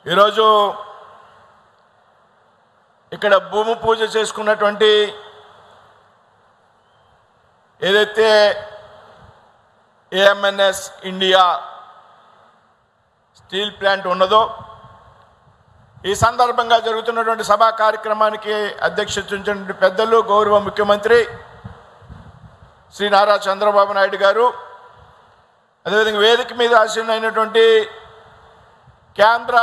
ఈరోజు ఇక్కడ భూమి పూజ చేసుకున్నటువంటి ఏదైతే ఏఎంఎన్ఎస్ ఇండియా స్టీల్ ప్లాంట్ ఉన్నదో ఈ సందర్భంగా జరుగుతున్నటువంటి సభా కార్యక్రమానికి అధ్యక్షత వహించిన పెద్దలు గౌరవ ముఖ్యమంత్రి శ్రీ నారా చంద్రబాబు నాయుడు గారు, అదేవిధంగా వేదిక మీద ఆసీనులైనటువంటి కేంద్ర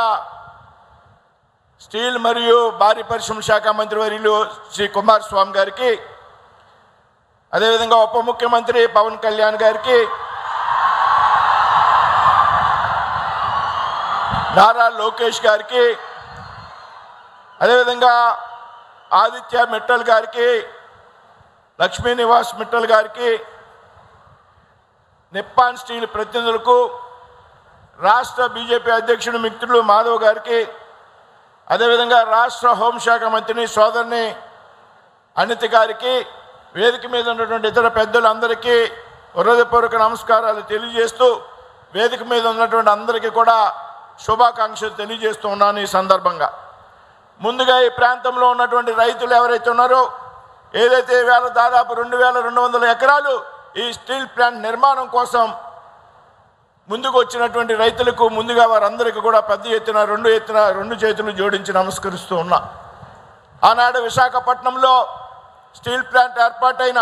స్టీల్ మరియు భారీ పరిశ్రమ శాఖ మంత్రివర్యులు శ్రీ కుమారస్వామి గారికి, అదేవిధంగా ఉప ముఖ్యమంత్రి పవన్ కళ్యాణ్ గారికి, నారా లోకేష్ గారికి, అదేవిధంగా ఆదిత్య మిట్టల్ గారికి, లక్ష్మీ నివాస్ మిట్టల్ గారికి, నిప్పాన్ స్టీల్ ప్రతినిధులకు, రాష్ట్ర బీజేపీ అధ్యక్షుడు మిత్రులు మాధవ్ గారికి, అదేవిధంగా రాష్ట్ర హోంశాఖ మంత్రిని సోదరుని అనిత గారికి, వేదిక మీద ఉన్నటువంటి ఇతర పెద్దలందరికీ హృదయపూర్వక నమస్కారాలు తెలియజేస్తూ వేదిక మీద ఉన్నటువంటి అందరికీ కూడా శుభాకాంక్షలు తెలియజేస్తూ ఉన్నాను. ఈ సందర్భంగా ముందుగా ఈ ప్రాంతంలో ఉన్నటువంటి రైతులు ఎవరైతే ఉన్నారో, ఏదైతే వేళ దాదాపు 2200 ఎకరాలు ఈ స్టీల్ ప్లాంట్ నిర్మాణం కోసం ముందుకు వచ్చినటువంటి రైతులకు ముందుగా వారందరికీ కూడా పెద్ద ఎత్తున రెండు చేతులు జోడించి నమస్కరిస్తూ ఉన్నా. ఆనాడు విశాఖపట్నంలో స్టీల్ ప్లాంట్ ఏర్పాటైన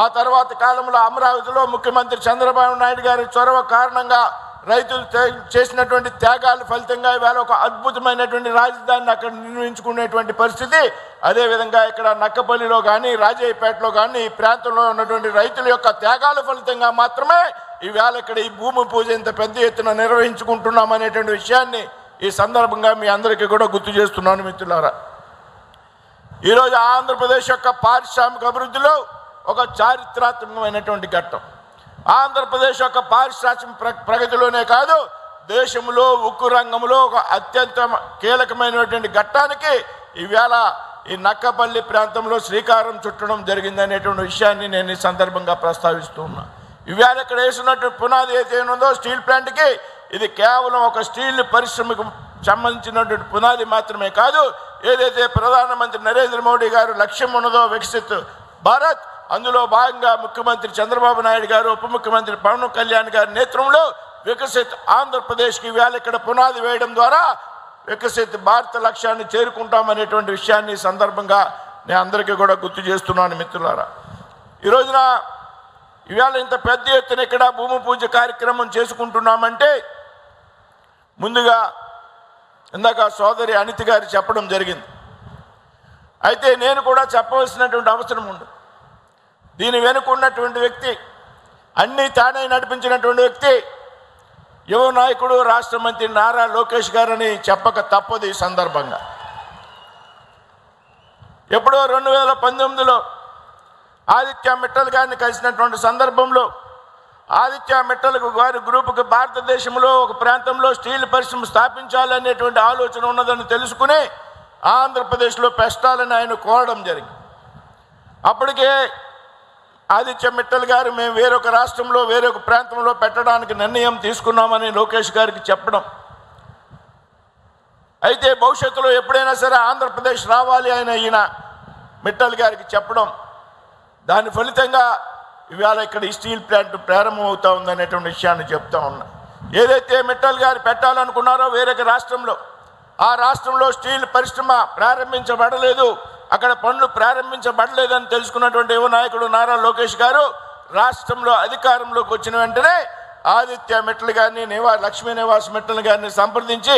ఆ తర్వాత కాలంలో అమరావతిలో ముఖ్యమంత్రి చంద్రబాబు నాయుడు గారి చొరవ కారణంగా రైతులు చేసినటువంటి త్యాగాల ఫలితంగా ఇవాళ ఒక అద్భుతమైనటువంటి రాజధానిని అక్కడ నిర్మించుకునేటువంటి పరిస్థితి, అదేవిధంగా ఇక్కడ నక్కపల్లిలో కానీ రాజయ్యపేటలో కానీ ఈ ప్రాంతంలో ఉన్నటువంటి రైతుల యొక్క త్యాగాల ఫలితంగా మాత్రమే ఈవేళ ఇక్కడ ఈ భూమి పూజ ఇంత పెద్ద ఎత్తున నిర్వహించుకుంటున్నాం అనేటువంటి విషయాన్ని ఈ సందర్భంగా మీ అందరికీ కూడా గుర్తు చేస్తున్నాను. మిత్రులారా, ఈరోజు ఆంధ్రప్రదేశ్ యొక్క పారిశ్రామిక అభివృద్ధిలో ఒక చారిత్రాత్మకమైనటువంటి ఘట్టం. ఆంధ్రప్రదేశ్ యొక్క పారిశ్రామిక ప్రగతిలోనే కాదు, దేశంలో ఉక్కు రంగంలో ఒక అత్యంత కీలకమైనటువంటి ఘట్టానికి ఈవేళ ఈ నక్కపల్లి ప్రాంతంలో శ్రీకారం చుట్టడం జరిగింది అనేటువంటి విషయాన్ని నేను ఈ సందర్భంగా ప్రస్తావిస్తూ ఉన్నా. ఈవేళ ఇక్కడ వేసినటువంటి పునాది ఏదైతే ఉందో స్టీల్ ప్లాంట్కి, ఇది కేవలం ఒక స్టీల్ పరిశ్రమకు సంబంధించినటువంటి పునాది మాత్రమే కాదు, ఏదైతే ప్రధానమంత్రి నరేంద్ర మోడీ గారు లక్ష్యం ఉన్నదో వికసిత్ భారత్, అందులో భాగంగా ముఖ్యమంత్రి చంద్రబాబు నాయుడు గారు, ఉప ముఖ్యమంత్రి పవన్ కళ్యాణ్ గారి నేతృత్వంలో వికసిత్ ఆంధ్రప్రదేశ్కి వేళ ఇక్కడ పునాది వేయడం ద్వారా వికసిత్ భారత లక్ష్యాన్ని చేరుకుంటామనేటువంటి విషయాన్ని సందర్భంగా నేను అందరికీ కూడా గుర్తు చేస్తున్నాను. మిత్రులారా, ఈ రోజున ఇవాళ ఇంత పెద్ద ఎత్తున ఇక్కడ భూమి పూజ కార్యక్రమం చేసుకుంటున్నామంటే ముందుగా ఇందాక సోదరి అనిత గారు చెప్పడం జరిగింది. అయితే నేను కూడా చెప్పవలసినటువంటి అవసరం ఉంది. దీని వెనుకున్నటువంటి వ్యక్తి, అన్ని తానే నడిపించినటువంటి వ్యక్తి యువ నాయకుడు రాష్ట్ర మంత్రి నారా లోకేష్ గారని చెప్పక తప్పదు. ఈ సందర్భంగా ఎప్పుడో 2019లో ఆదిత్య మిట్టల్ గారిని కలిసినటువంటి సందర్భంలో ఆదిత్య మిట్టల్ గారి గ్రూపుకి భారతదేశంలో ఒక ప్రాంతంలో స్టీల్ పరిశ్రమ స్థాపించాలనేటువంటి ఆలోచన ఉన్నదని తెలుసుకుని ఆంధ్రప్రదేశ్లో పెట్టాలని ఆయన కోరడం జరిగింది. అప్పటికే ఆదిత్య మిట్టల్ గారు మేము వేరొక రాష్ట్రంలో వేరొక ప్రాంతంలో పెట్టడానికి నిర్ణయం తీసుకున్నామని లోకేష్ గారికి చెప్పడం, అయితే భవిష్యత్తులో ఎప్పుడైనా సరే ఆంధ్రప్రదేశ్ రావాలి అని ఈయన మిట్టల్ గారికి చెప్పడం, దాని ఫలితంగా ఇవాళ ఇక్కడ ఈ స్టీల్ ప్లాంట్ ప్రారంభం అవుతా ఉందనేటువంటి విషయాన్ని చెప్తా ఉన్నా. ఏదైతే మిట్టల్ గారు పెట్టాలనుకున్నారో వేరొక రాష్ట్రంలో, ఆ రాష్ట్రంలో స్టీల్ పరిశ్రమ ప్రారంభించబడలేదు, అక్కడ పనులు ప్రారంభించబడలేదని తెలుసుకున్నటువంటి యువ నాయకుడు నారా లోకేష్ గారు రాష్ట్రంలో అధికారంలోకి వచ్చిన వెంటనే ఆదిత్య మిట్టల్ గారిని, లక్ష్మీ నివాస్ మిట్టల్ గారిని సంప్రదించి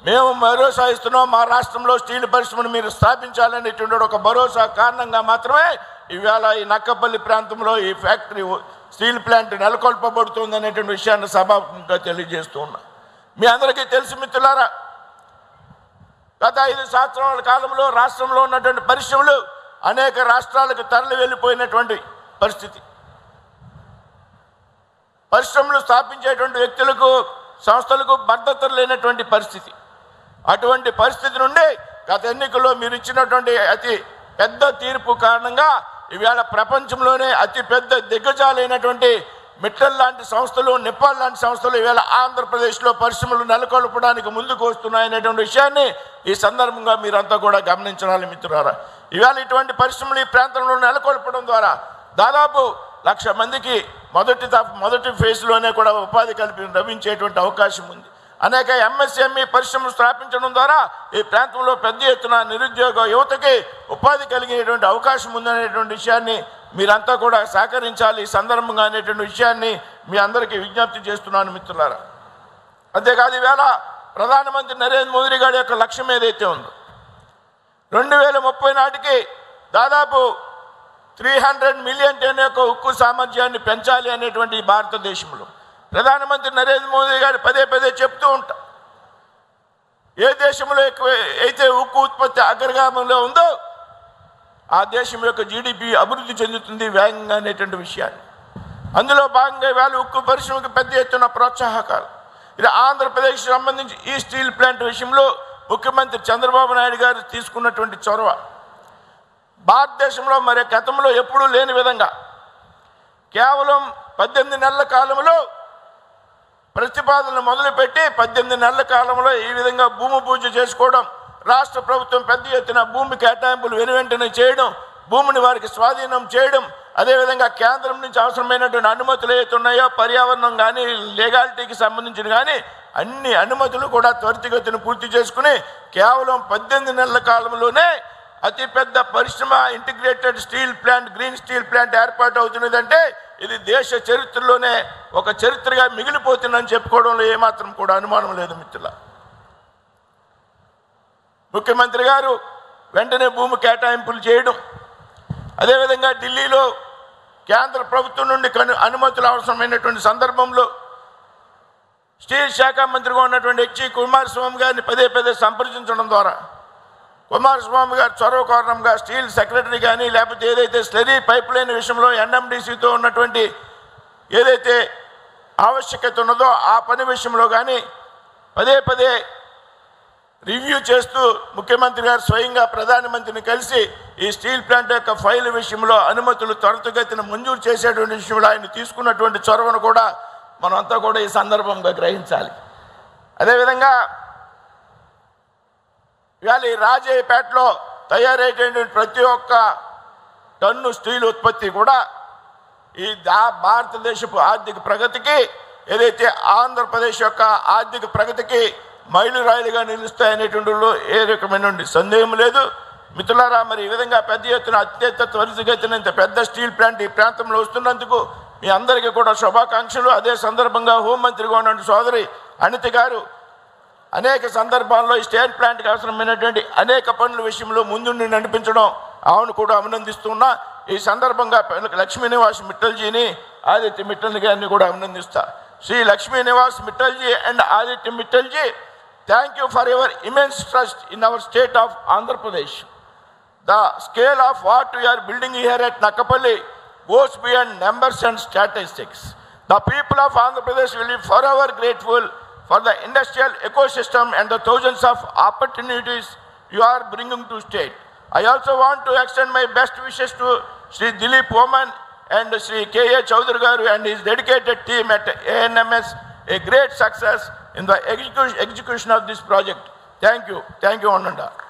మేము భరోసా ఇస్తున్నాం, మా రాష్ట్రంలో స్టీల్ పరిశ్రమను మీరు స్థాపించాలనేటువంటి ఒక భరోసా కారణంగా మాత్రమే ఇవాళ ఈ నక్కపల్లి ప్రాంతంలో ఈ ఫ్యాక్టరీ స్టీల్ ప్లాంట్ నెలకొల్పబడుతుంది అనేటువంటి విషయాన్ని సభాముఖంగా తెలియజేస్తూ ఉన్నా. మీ అందరికీ తెలుసు మిత్రులారా, గత 5 సంవత్సరాల కాలంలో రాష్ట్రంలో ఉన్నటువంటి పరిశ్రమలు అనేక రాష్ట్రాలకు తరలి వెళ్ళిపోయినటువంటి పరిస్థితి. పరిశ్రమలు స్థాపించేటువంటి వ్యక్తులకు, సంస్థలకు భద్రత లేనటువంటి పరిస్థితి. అటువంటి పరిస్థితి నుండి గత ఎన్నికల్లో మీరు ఇచ్చినటువంటి అతి పెద్ద తీర్పు కారణంగా ఈవేళ ప్రపంచంలోనే అతి పెద్ద దిగ్గజాలైనటువంటి మిట్టల్ లాంటి సంస్థలు, నిప్పాల్ లాంటి సంస్థలు ఈవేళ ఆంధ్రప్రదేశ్లో పరిశ్రమలు నెలకొల్పడానికి ముందుకు వస్తున్నాయనేటువంటి విషయాన్ని ఈ సందర్భంగా మీరంతా కూడా గమనించాలి మిత్రులారా. ఈవేళ ఇటువంటి పరిశ్రమలు ఈ ప్రాంతంలో నెలకొల్పడం ద్వారా దాదాపు 1,00,000 మందికి మొదటి ఫేజ్లోనే కూడా ఉపాధి లభించేటువంటి అవకాశం ఉంది. అనేక ఎంఎస్ఎంఈ పరిశ్రమలు స్థాపించడం ద్వారా ఈ ప్రాంతంలో పెద్ద ఎత్తున నిరుద్యోగ యువతకి ఉపాధి కలిగేటువంటి అవకాశం ఉందనేటువంటి విషయాన్ని మీరంతా కూడా సహకరించాలి ఈ సందర్భంగా అనేటువంటి విషయాన్ని మీ అందరికీ విజ్ఞప్తి చేస్తున్నాను మిత్రులారా. అంతేకాదు ఈవేళ ప్రధానమంత్రి నరేంద్ర మోదీ గారి యొక్క లక్ష్యం ఏదైతే ఉందో 2030 నాటికి దాదాపు 300 మిలియన్ టన్ యొక్క ఉక్కు సామర్థ్యాన్ని పెంచాలి అనేటువంటి భారతదేశంలో ప్రధానమంత్రి నరేంద్ర మోదీ గారు పదే చెప్తూ ఉంటారు. ఏ దేశంలో అయితే ఉక్కు ఉత్పత్తి అగ్రగామంలో ఉందో ఆ దేశం యొక్క జీడిపి అభివృద్ధి చెందుతుంది వేగంగా అనేటువంటి విషయాన్ని. అందులో భాగంగా ఇవాళ ఉక్కు పరిశ్రమకు పెద్ద ఎత్తున ప్రోత్సాహకాలు. ఇది ఆంధ్రప్రదేశ్ సంబంధించి ఈ స్టీల్ ప్లాంట్ విషయంలో ముఖ్యమంత్రి చంద్రబాబు నాయుడు గారు తీసుకున్నటువంటి చొరవ భారతదేశంలో మరి గతంలో ఎప్పుడూ లేని విధంగా కేవలం 18 నెలల కాలంలో ప్రతిపాదనలు మొదలుపెట్టి 18 నెలల కాలంలో ఈ విధంగా భూమి పూజ చేసుకోవడం, రాష్ట్ర ప్రభుత్వం పెద్ద ఎత్తున భూమి కేటాయింపులు వెనువెంటనే చేయడం, భూమిని వారికి స్వాధీనం చేయడం, అదేవిధంగా కేంద్రం నుంచి అవసరమైనటువంటి అనుమతులు ఏవైతే ఉన్నాయో పర్యావరణం కానీ లీగాలిటీకి సంబంధించిన కానీ అన్ని అనుమతులు కూడా త్వరితగతిన పూర్తి చేసుకుని కేవలం 18 నెలల కాలంలోనే అతిపెద్ద పరిశ్రమ integrated steel plant, green steel plant ఏర్పాటు అవుతున్నదంటే ఇది దేశ చరిత్రలోనే ఒక చరిత్రగా మిగిలిపోతుందని చెప్పుకోవడంలో ఏమాత్రం కూడా అనుమానం లేదు మిత్రుల. ముఖ్యమంత్రి గారు వెంటనే భూమి కేటాయింపులు చేయడం, అదేవిధంగా ఢిల్లీలో కేంద్ర ప్రభుత్వం నుండి అనుమతులు అవసరమైనటువంటి సందర్భంలో స్టీల్ శాఖ మంత్రిగా ఉన్నటువంటి హెచ్సి కుమారస్వామి గారిని పదే సంప్రదించడం ద్వారా కుమారస్వామి గారు చొరవ కారణంగా స్టీల్ సెక్రటరీ కానీ లేకపోతే ఏదైతే స్లరీ పైప్ లైన్ విషయంలో ఎన్ఎండిసితో ఉన్నటువంటి ఏదైతే ఆవశ్యకత ఉన్నదో ఆ పని విషయంలో కానీ పదే రివ్యూ చేస్తూ ముఖ్యమంత్రి గారు స్వయంగా ప్రధానమంత్రిని కలిసి ఈ స్టీల్ ప్లాంట్ యొక్క ఫైల్ విషయంలో అనుమతులు త్వరితగతిన మంజూరు చేసేటువంటి విషయంలో ఆయన తీసుకున్నటువంటి చొరవను కూడా మనమంతా కూడా ఈ సందర్భంగా గ్రహించాలి. అదేవిధంగా ఇవాళ ఈ రాజయ్యపేటలో తయారయ్యేటువంటి ప్రతి ఒక్క టన్ను స్టీల్ ఉత్పత్తి కూడా ఈ భారతదేశపు ఆర్థిక ప్రగతికి ఏదైతే ఆంధ్రప్రదేశ్ యొక్క ఆర్థిక ప్రగతికి మైలురాయిలుగా నిలుస్తాయనేటువంటి ఏ రకమైన సందేహం లేదు మిత్రులారా. మరి ఈ విధంగా పెద్ద ఎత్తున అత్యంత త్వరితగతిన ఇంత పెద్ద స్టీల్ ప్లాంట్ ఈ ప్రాంతంలో వస్తున్నందుకు మీ అందరికీ కూడా శుభాకాంక్షలు. అదే సందర్భంగా హోంమంత్రిగా ఉన్న సోదరి అనిత గారు అనేక సందర్భాల్లో ఈ స్టీల్ ప్లాంట్కి అవసరమైనటువంటి అనేక పనుల విషయంలో ముందుండి నడిపించడం ఆమెను కూడా అభినందిస్తున్నా. ఈ సందర్భంగా లక్ష్మీ నివాస్ మిట్టల్జీని, ఆదిత్య మిట్టల్ గారిని కూడా అభినందిస్తా. శ్రీ లక్ష్మీ నివాస్ మిట్టల్జీ అండ్ ఆదిత్య మిట్టల్జీ, thank you for your immense trust in our state of Andhra Pradesh. The scale of what we are building here at Nakapalli goes beyond numbers and statistics. The people of Andhra Pradesh will be forever grateful for the industrial ecosystem and the thousands of opportunities you are bringing to state. I also want to extend my best wishes to Sri Dilip Oman and Sri K.A. Chaudhary Garu and his dedicated team at ANMS a great success in the execution of this project. Thank you, Ananda.